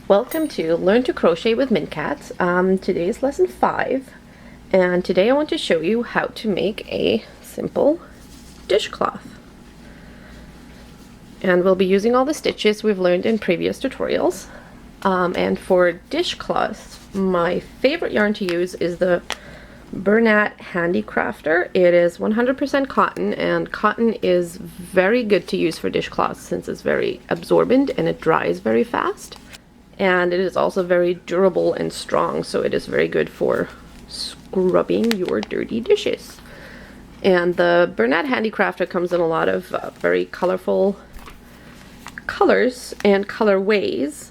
Welcome to Learn to Crochet with MyntKat. Today is lesson 5, and today I want to show you how to make a simple dishcloth. And we'll be using all the stitches we've learned in previous tutorials. And for dishcloths, my favorite yarn to use is the Bernat Handicrafter. It is 100% cotton, and cotton is very good to use for dishcloths since it's very absorbent and it dries very fast. And it is also very durable and strong, so it is very good for scrubbing your dirty dishes. And the Bernat Handicrafter comes in a lot of very colorful colors and colorways.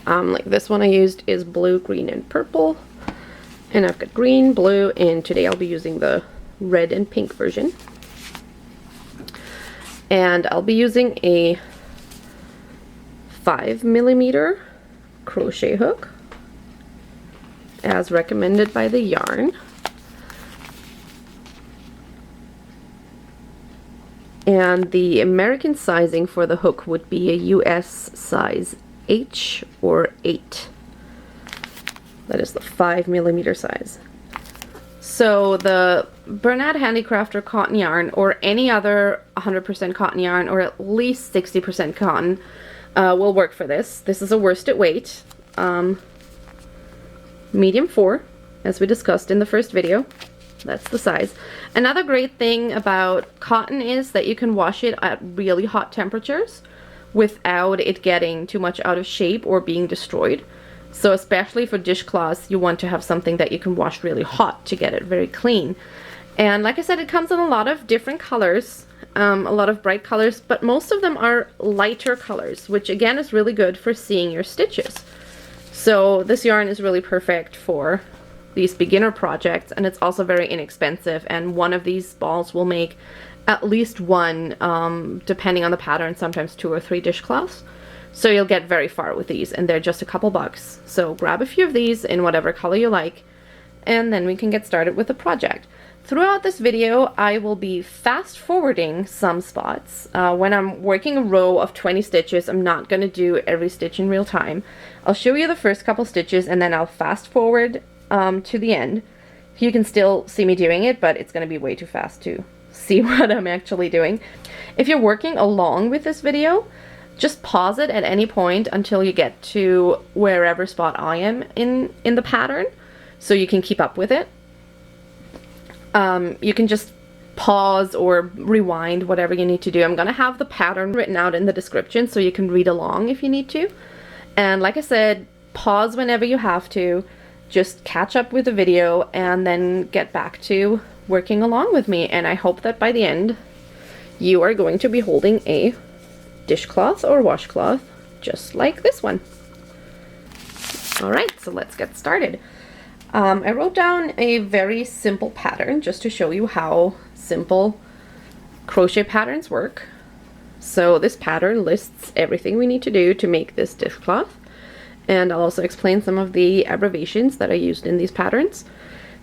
Like this one I used is blue, green, and purple. And I've got green, blue, and today I'll be using the red and pink version. And I'll be using a 5mm crochet hook as recommended by the yarn, and the American sizing for the hook would be a US size H or 8. That is the 5mm size. So the Bernat Handicrafter cotton yarn, or any other 100% cotton yarn, or at least 60% cotton, will work for this. This is a worsted weight, medium 4, as we discussed in the first video. That's the size. Another great thing about cotton is that you can wash it at really hot temperatures without it getting too much out of shape or being destroyed. So especially for dishcloths, you want to have something that you can wash really hot to get it very clean. And like I said, it comes in a lot of different colors. A lot of bright colors, but most of them are lighter colors, which again is really good for seeing your stitches. So this yarn is really perfect for these beginner projects, and it's also very inexpensive, and one of these balls will make at least one, depending on the pattern, sometimes 2 or 3 dishcloths. So you'll get very far with these, and they're just a couple bucks. So grab a few of these in whatever color you like, and then we can get started with the project. Throughout this video, I will be fast forwarding some spots. When I'm working a row of 20 stitches, I'm not going to do every stitch in real time. I'll show you the first couple stitches, and then I'll fast forward to the end. You can still see me doing it, but it's going to be way too fast to see what I'm actually doing. If you're working along with this video, just pause it at any point until you get to wherever spot I am in the pattern, so you can keep up with it. You can just pause or rewind, whatever you need to do. I'm going to have the pattern written out in the description so you can read along if you need to. And like I said, pause whenever you have to. Just catch up with the video and then get back to working along with me. And I hope that by the end, you are going to be holding a dishcloth or washcloth just like this one. Alright, so let's get started. I wrote down a very simple pattern just to show you how simple crochet patterns work. So this pattern lists everything we need to do to make this dishcloth, and I'll also explain some of the abbreviations that I used in these patterns.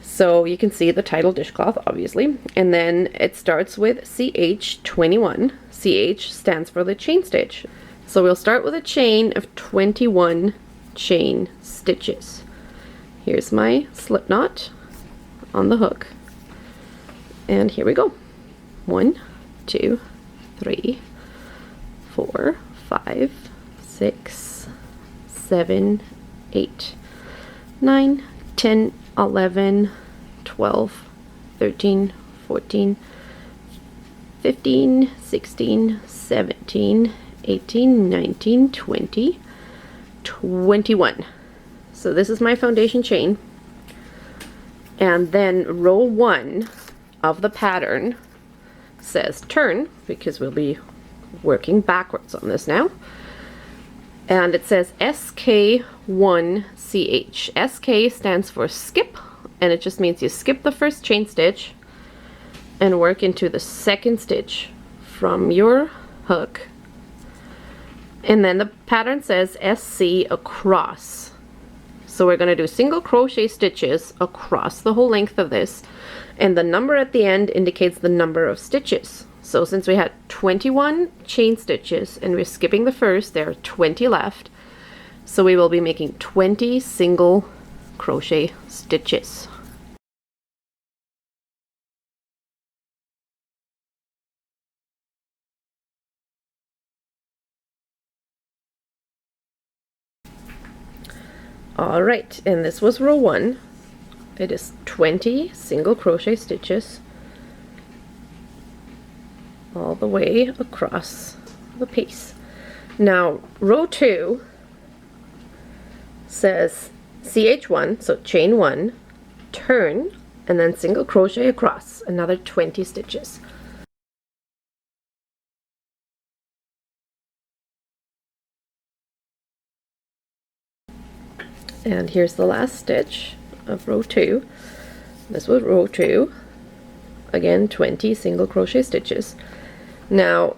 So you can see the title dishcloth, obviously, and then it starts with CH21. CH stands for the chain stitch. So we'll start with a chain of 21 chain stitches. Here's my slip knot on the hook, and here we go. 1, 2, 3, 4, 5, 6, 7, 8, 9, 10, 11, 12, 13, 14, 15, 16, 17, 18, 19, 20, 21. So this is my foundation chain, and then row 1 of the pattern says turn, because we'll be working backwards on this now, and it says SK1CH. SK stands for skip, and it just means you skip the first chain stitch and work into the second stitch from your hook, and then the pattern says SC across. So we're going to do single crochet stitches across the whole length of this, and the number at the end indicates the number of stitches. So since we had 21 chain stitches and we're skipping the first, there are 20 left. So we will be making 20 single crochet stitches. All right, and this was row 1. It is 20 single crochet stitches all the way across the piece. Now row 2 says CH1, so chain 1, turn, and then single crochet across, another 20 stitches. And here's the last stitch of row 2. This was row 2. Again, 20 single crochet stitches. Now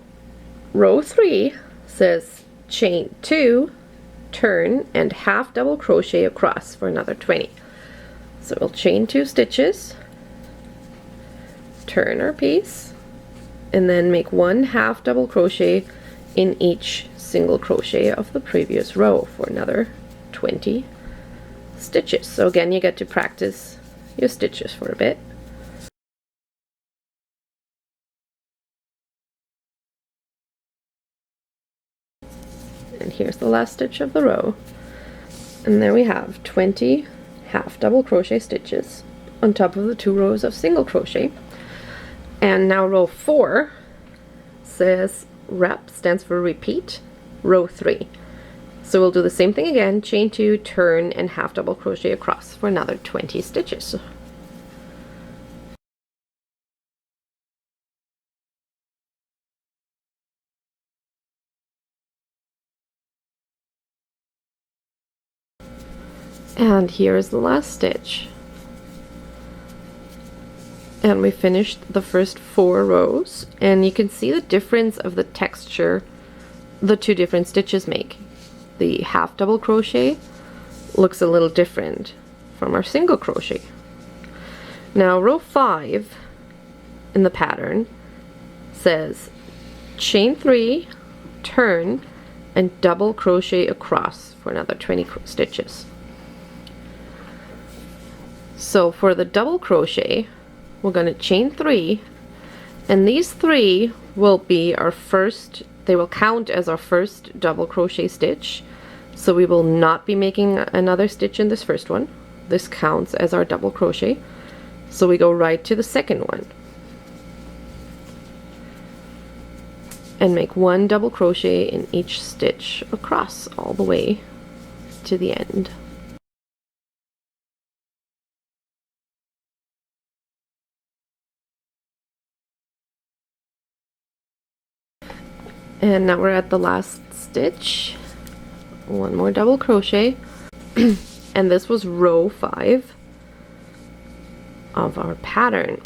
row 3 says chain 2, turn, and half double crochet across for another 20. So we'll chain 2 stitches, turn our piece, and then make 1 half double crochet in each single crochet of the previous row for another 20 stitches. So again, you get to practice your stitches for a bit. And here's the last stitch of the row. And there we have 20 half double crochet stitches on top of the 2 rows of single crochet. And now row 4 says rep, stands for repeat, row 3. So we'll do the same thing again, chain 2, turn, and half double crochet across for another 20 stitches. And here is the last stitch. And we finished the first 4 rows, and you can see the difference of the texture the 2 different stitches make. The half double crochet looks a little different from our single crochet. Now row 5 in the pattern says chain 3, turn, and double crochet across for another 20 stitches. So for the double crochet, we're going to chain 3, and these 3 will be our first, they will count as our first double crochet stitch. So we will not be making another stitch in this first one. This counts as our double crochet. So we go right to the second one and make 1 double crochet in each stitch across all the way to the end. And now we're at the last stitch. 1 more double crochet. And this was row 5 of our pattern.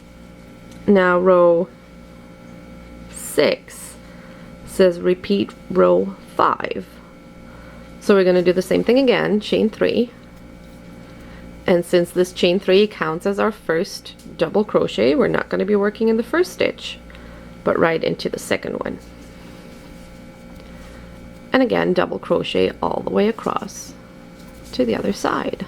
Now row 6 says repeat row 5. So we're going to do the same thing again, chain 3. And since this chain 3 counts as our first double crochet, we're not going to be working in the first stitch, but right into the second one. And again, double crochet all the way across to the other side.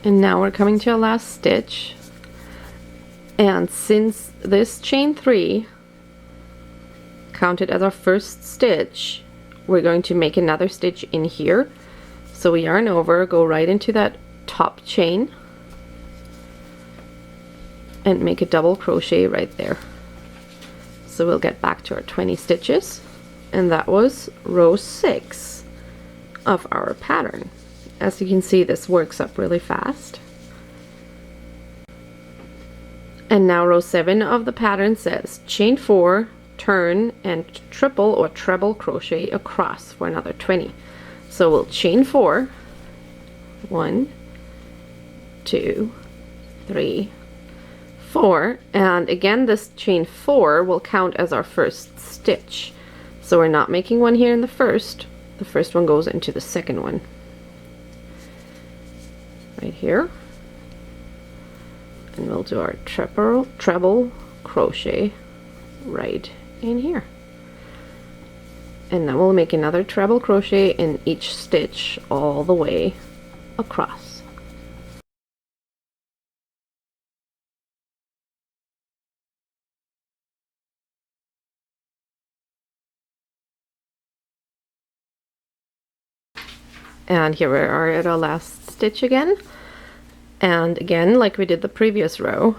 And now we're coming to our last stitch. And since this chain 3 counted as our first stitch, we're going to make another stitch in here. So we yarn over, go right into that top chain, and make a double crochet right there. So we'll get back to our 20 stitches, and that was row 6 of our pattern. As you can see, this works up really fast. And now row 7 of the pattern says chain 4, turn, and triple or treble crochet across for another 20. So we'll chain 4, 1, 2, 3, 4, and again this chain 4 will count as our first stitch. So we're not making one here in the first one goes into the second one. Right here. And we'll do our treble crochet right in here. And now we'll make another treble crochet in each stitch all the way across. And here we are at our last stitch again. And again, like we did the previous row,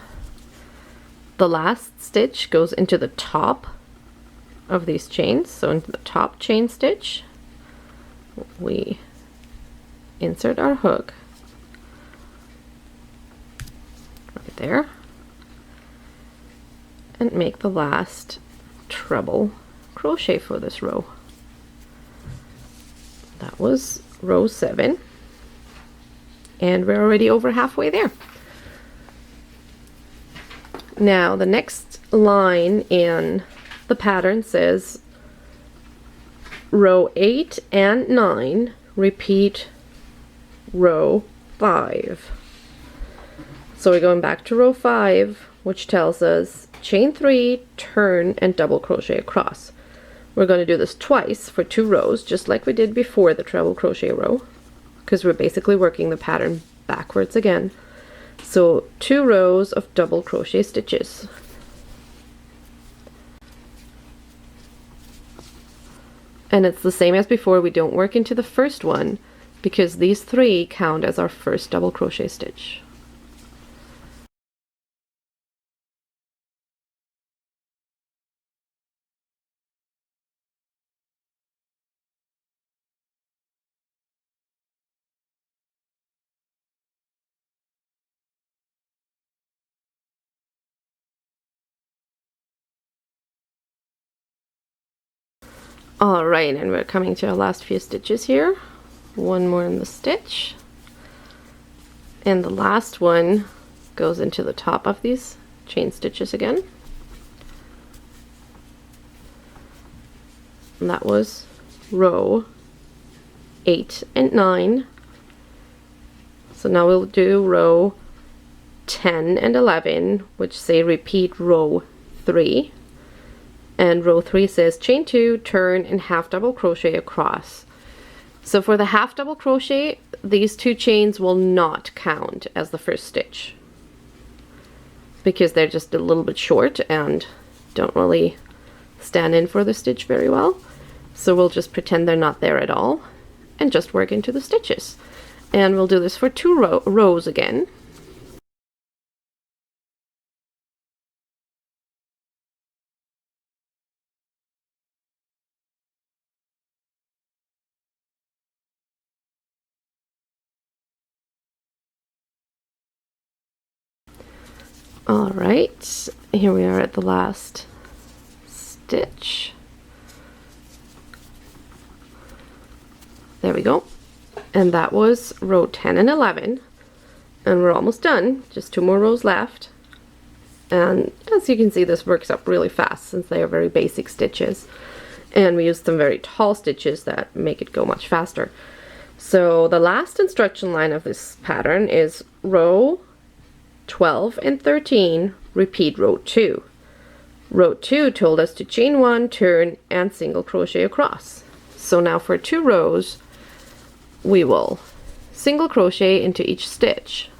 the last stitch goes into the top of these chains. So into the top chain stitch, we insert our hook right there and make the last treble crochet for this row. That was row 7, and we're already over halfway there. Now the next line in the pattern says row 8 and 9 repeat row 5. So we're going back to row 5, which tells us chain 3, turn, and double crochet across. We're going to do this twice for 2 rows, just like we did before the treble crochet row, because we're basically working the pattern backwards again. So 2 rows of double crochet stitches. And it's the same as before, we don't work into the first one because these 3 count as our first double crochet stitch. Alright, and we're coming to our last few stitches here. One more in the stitch. And the last one goes into the top of these chain stitches again. And that was row 8 and 9. So now we'll do row 10 and 11, which say repeat row 3. And row 3 says chain 2, turn, and half double crochet across. So for the half double crochet, these 2 chains will not count as the first stitch because they're just a little bit short and don't really stand in for the stitch very well. So we'll just pretend they're not there at all and just work into the stitches. And we'll do this for 2 rows again. Alright, here we are at the last stitch. There we go. And that was row 10 and 11. And we're almost done. Just 2 more rows left. And as you can see, this works up really fast since they are very basic stitches. And we use some very tall stitches that make it go much faster. So the last instruction line of this pattern is row 12 and 13, repeat row 2. Row 2 told us to chain 1, turn, and single crochet across. So now for 2 rows, we will single crochet into each stitch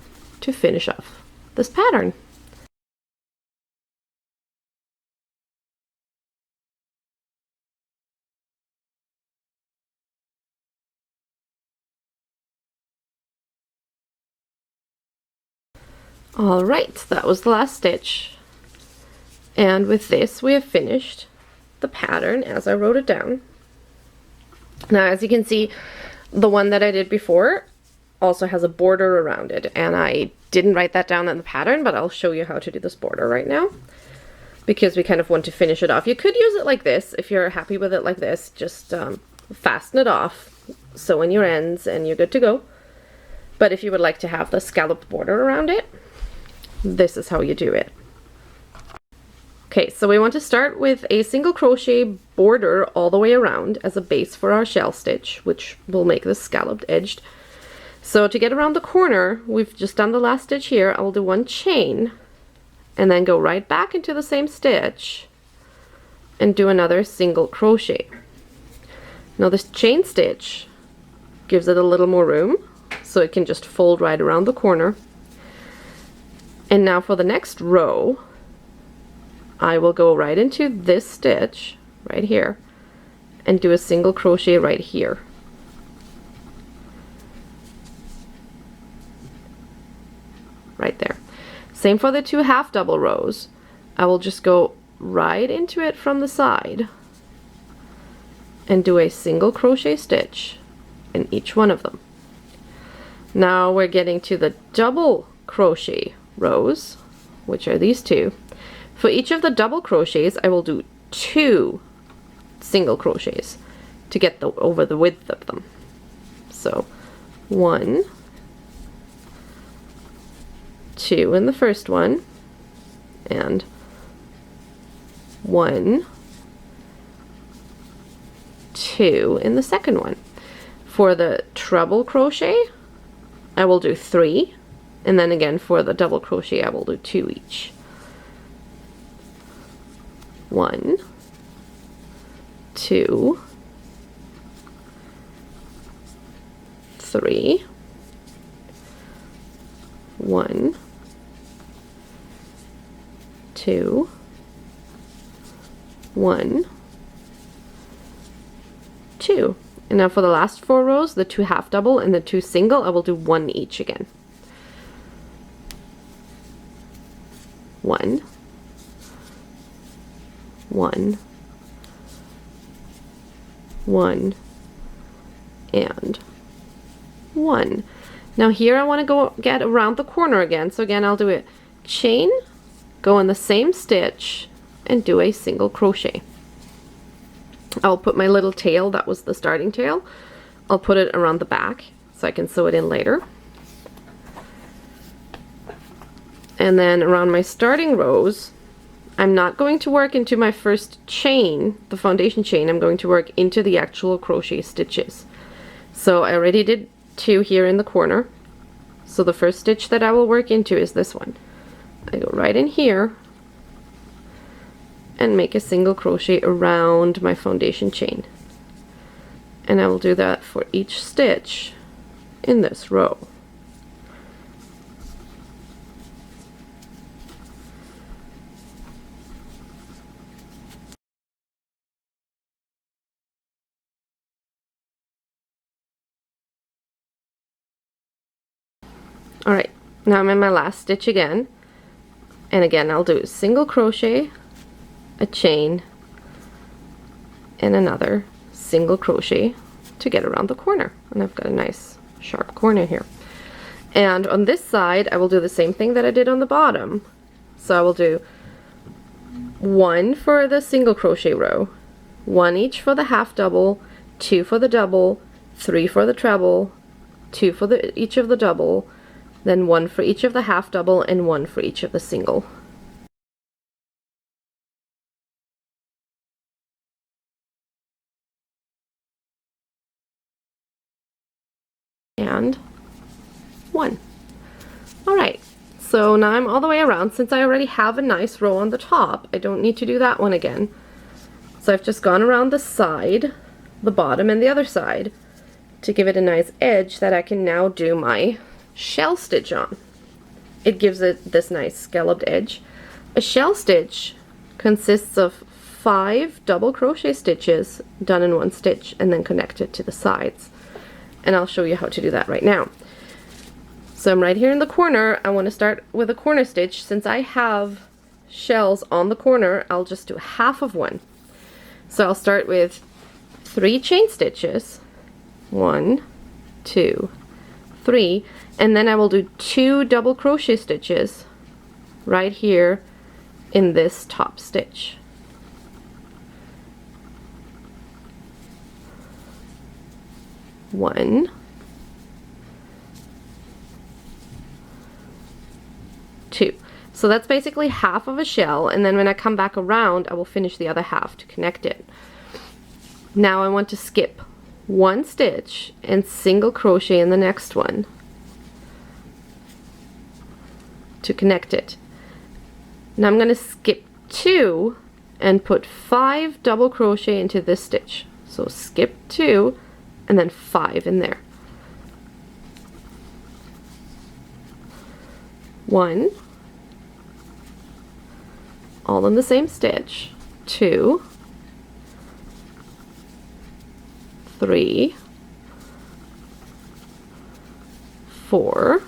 to finish off this pattern. Alright, that was the last stitch. And with this, we have finished the pattern as I wrote it down. Now, as you can see, the one that I did before also has a border around it. And I didn't write that down in the pattern, but I'll show you how to do this border right now, because we kind of want to finish it off. You could use it like this if you're happy with it like this. Just fasten it off, sew in your ends, and you're good to go. But if you would like to have the scalloped border around it, this is how you do it. Okay, so we want to start with a single crochet border all the way around as a base for our shell stitch, which will make this scalloped edged. So to get around the corner, we've just done the last stitch here. I will do one chain and then go right back into the same stitch and do another single crochet. Now this chain stitch gives it a little more room, so it can just fold right around the corner. And now for the next row, I will go right into this stitch right here and do a single crochet right here. Right there. Same for the 2 half double rows. I will just go right into it from the side and do a single crochet stitch in each one of them. Now we're getting to the double crochet rows, which are these two. For each of the double crochets, I will do 2 single crochets to get over the width of them. So 1, 2 in the first one, and 1, 2 in the second one. For the treble crochet, I will do 3, and then again for the double crochet, I will do 2 each. 1, 2, 3, 1, 2, 1, 2. And now for the last 4 rows, the 2 half double and the 2 single, I will do 1 each again. 1, 1, 1, and 1. Now here I want to go get around the corner again, so again I'll do a chain, go in the same stitch, and do a single crochet. I'll put my little tail, that was the starting tail, I'll put it around the back so I can sew it in later. And then around my starting rows, I'm not going to work into my first chain, the foundation chain, I'm going to work into the actual crochet stitches. So I already did 2 here in the corner. So the first stitch that I will work into is this one. I go right in here and make a single crochet around my foundation chain. And I will do that for each stitch in this row. Alright, now I'm in my last stitch again, and again I'll do a single crochet, a chain, and another single crochet to get around the corner. And I've got a nice sharp corner here. And on this side I will do the same thing that I did on the bottom. So I will do 1 for the single crochet row, 1 each for the half double, 2 for the double, 3 for the treble, 2 for each of the double, then 1 for each of the half double, and 1 for each of the single. And 1. Alright, so now I'm all the way around. Since I already have a nice row on the top, I don't need to do that one again. So I've just gone around the side, the bottom, and the other side to give it a nice edge that I can now do my shell stitch on. It gives it this nice scalloped edge. A shell stitch consists of 5 double crochet stitches done in 1 stitch and then connected to the sides. And I'll show you how to do that right now. So I'm right here in the corner. I want to start with a corner stitch. Since I have shells on the corner, I'll just do half of one. So I'll start with 3 chain stitches, 1, 2, 3, and then I will do 2 double crochet stitches right here in this top stitch. One, 2. So that's basically half of a shell, and then when I come back around I will finish the other half to connect it. Now I want to skip 1 stitch and single crochet in the next one to connect it. Now I'm going to skip 2 and put 5 double crochet into this stitch. So skip 2 and then 5 in there. 1, all in the same stitch, 2, 3, 4,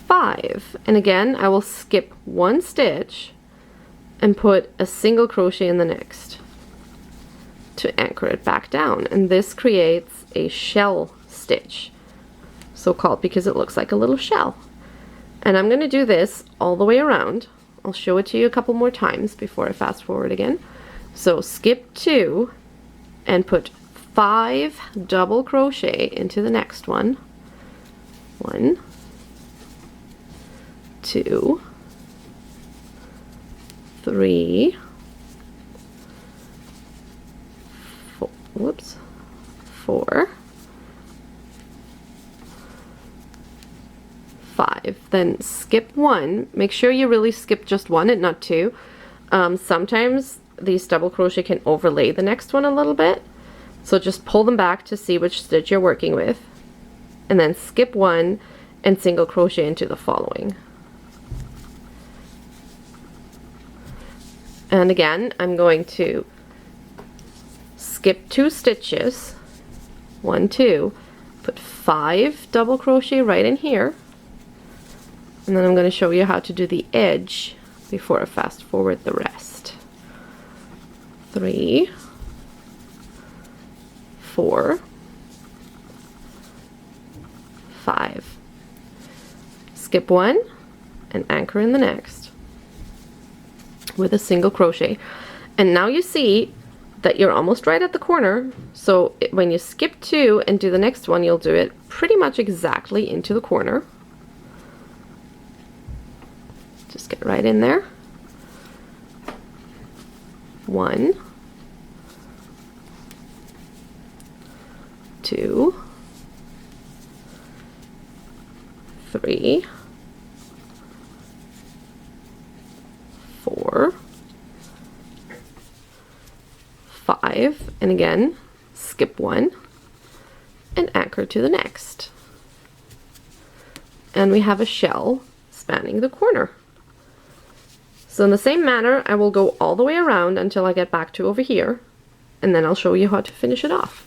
5, and again I will skip 1 stitch and put a single crochet in the next to anchor it back down, and this creates a shell stitch, so called because it looks like a little shell. And I'm going to do this all the way around. I'll show it to you a couple more times before I fast forward again. So skip 2 and put 5 double crochet into the next one. 1, 2, 3, 4, whoops, 4, 5. Then skip 1. Make sure you really skip just 1 and not 2. Sometimes these double crochet can overlay the next one a little bit, so just pull them back to see which stitch you're working with, and then skip 1 and single crochet into the following. And again, I'm going to skip 2 stitches, 1, 2, put 5 double crochet right in here, and then I'm going to show you how to do the edge before I fast forward the rest. 3, 4, 5. Skip 1 and anchor in the next with a single crochet. And now you see that you're almost right at the corner, so when you skip 2 and do the next one, you'll do it pretty much exactly into the corner. Just get right in there. 1, 2, 3, 4, 5, and again skip 1 and anchor to the next. And we have a shell spanning the corner. So in the same manner, I will go all the way around until I get back to over here, and then I'll show you how to finish it off.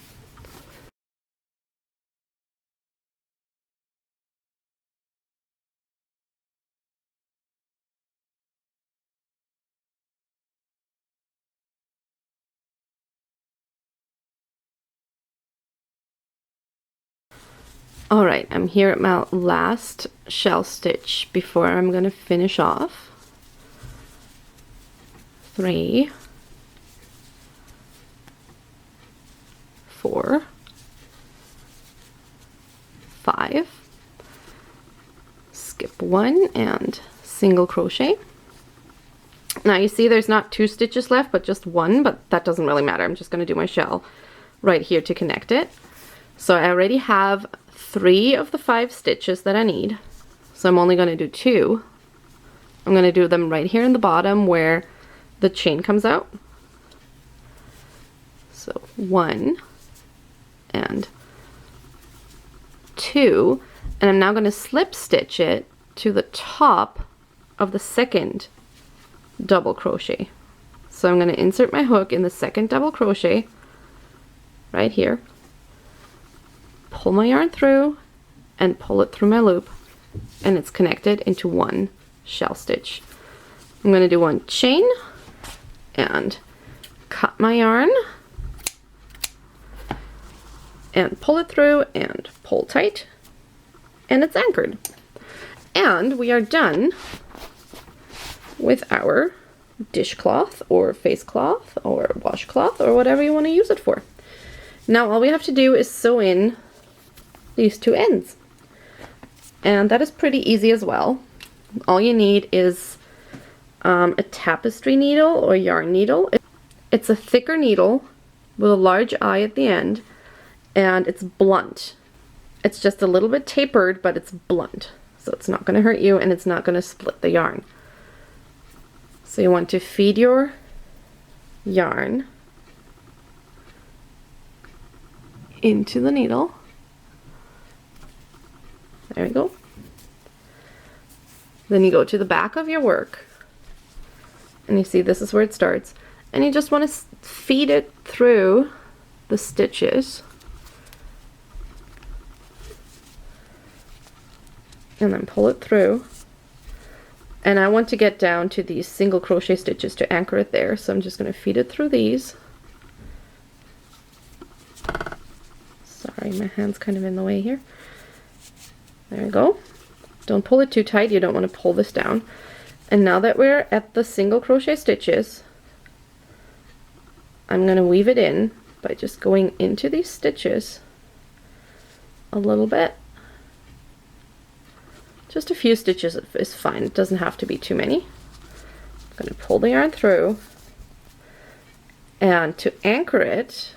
Alright, I'm here at my last shell stitch before I'm going to finish off. 3, 4, 5, skip 1 and single crochet. Now you see there's not 2 stitches left but just 1, but that doesn't really matter. I'm just going to do my shell right here to connect it. So I already have 3 of the 5 stitches that I need, so I'm only going to do 2. I'm going to do them right here in the bottom where the chain comes out. So 1 and 2, and I'm now going to slip stitch it to the top of the second double crochet. So I'm going to insert my hook in the second double crochet right here, pull my yarn through and pull it through my loop, and it's connected into 1 shell stitch. I'm going to do 1 chain and cut my yarn and pull it through and pull tight, and it's anchored. And we are done with our dishcloth or face cloth or washcloth or whatever you want to use it for. Now all we have to do is sew in these 2 ends, and that is pretty easy as well. All you need is a tapestry needle or yarn needle. It's a thicker needle with a large eye at the end, and it's blunt. It's just a little bit tapered, but it's blunt. so it's not going to hurt you and it's not going to split the yarn. So you want to feed your yarn into the needle. There we go. Then you go to the back of your work, and you see this is where it starts, and you just want to feed it through the stitches, and then pull it through. And I want to get down to these single crochet stitches to anchor it there, so I'm just going to feed it through these. Sorry, my hand's kind of in the way here. There we go. Don't pull it too tight, you don't want to pull this down. And now that we're at the single crochet stitches, I'm going to weave it in by just going into these stitches a little bit. Just a few stitches is fine, it doesn't have to be too many. I'm going to pull the yarn through, and to anchor it,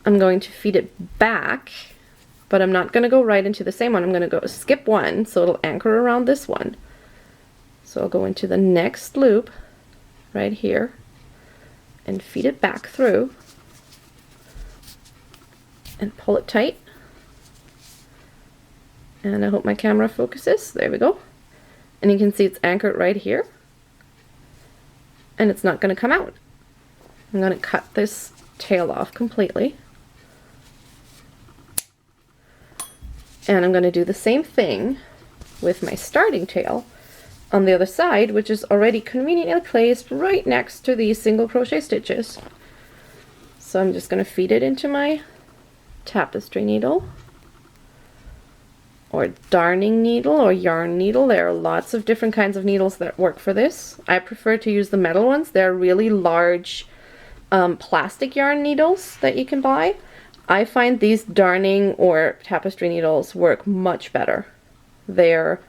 I'm going to feed it back, but I'm not going to go right into the same one. I'm going to go skip one, so it'll anchor around this one. So I'll go into the next loop right here and feed it back through and pull it tight. And I hope my camera focuses. There we go. And you can see it's anchored right here, and it's not going to come out. I'm going to cut this tail off completely. And I'm going to do the same thing with my starting tail on the other side, which is already conveniently placed right next to these single crochet stitches. So I'm just going to feed it into my tapestry needle, or darning needle, or yarn needle. There are lots of different kinds of needles that work for this. I prefer to use the metal ones. They're really large plastic yarn needles that you can buy. I find these darning or tapestry needles work much better. They're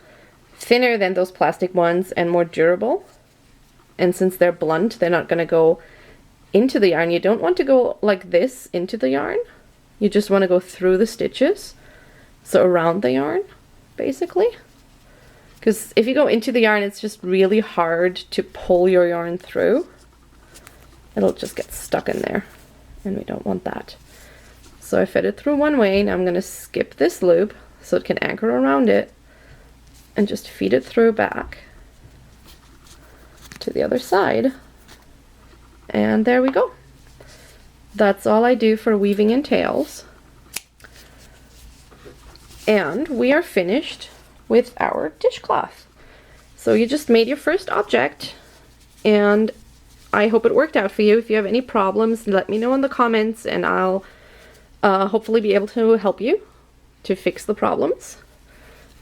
thinner than those plastic ones and more durable. And since they're blunt, they're not going to go into the yarn. You don't want to go like this into the yarn. You just want to go through the stitches. So around the yarn, basically. Because if you go into the yarn, it's just really hard to pull your yarn through. It'll just get stuck in there, and we don't want that. So I fed it through one way. Now I'm going to skip this loop so it can anchor around it, and just feed it through back to the other side. And there we go. That's all I do for weaving in tails. And we are finished with our dishcloth. So you just made your first object, and I hope it worked out for you. If you have any problems, let me know in the comments, and I'll hopefully be able to help you to fix the problems.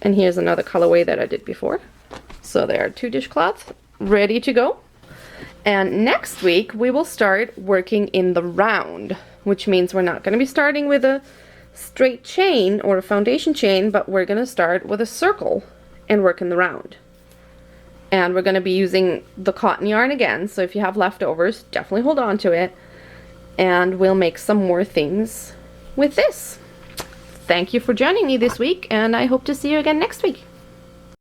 And here's another colorway that I did before. So there are 2 dishcloths ready to go. And next week we will start working in the round, which means we're not going to be starting with a straight chain or a foundation chain, but we're going to start with a circle and work in the round. And we're going to be using the cotton yarn again, so if you have leftovers, definitely hold on to it. And we'll make some more things with this. Thank you for joining me this week, and I hope to see you again next week.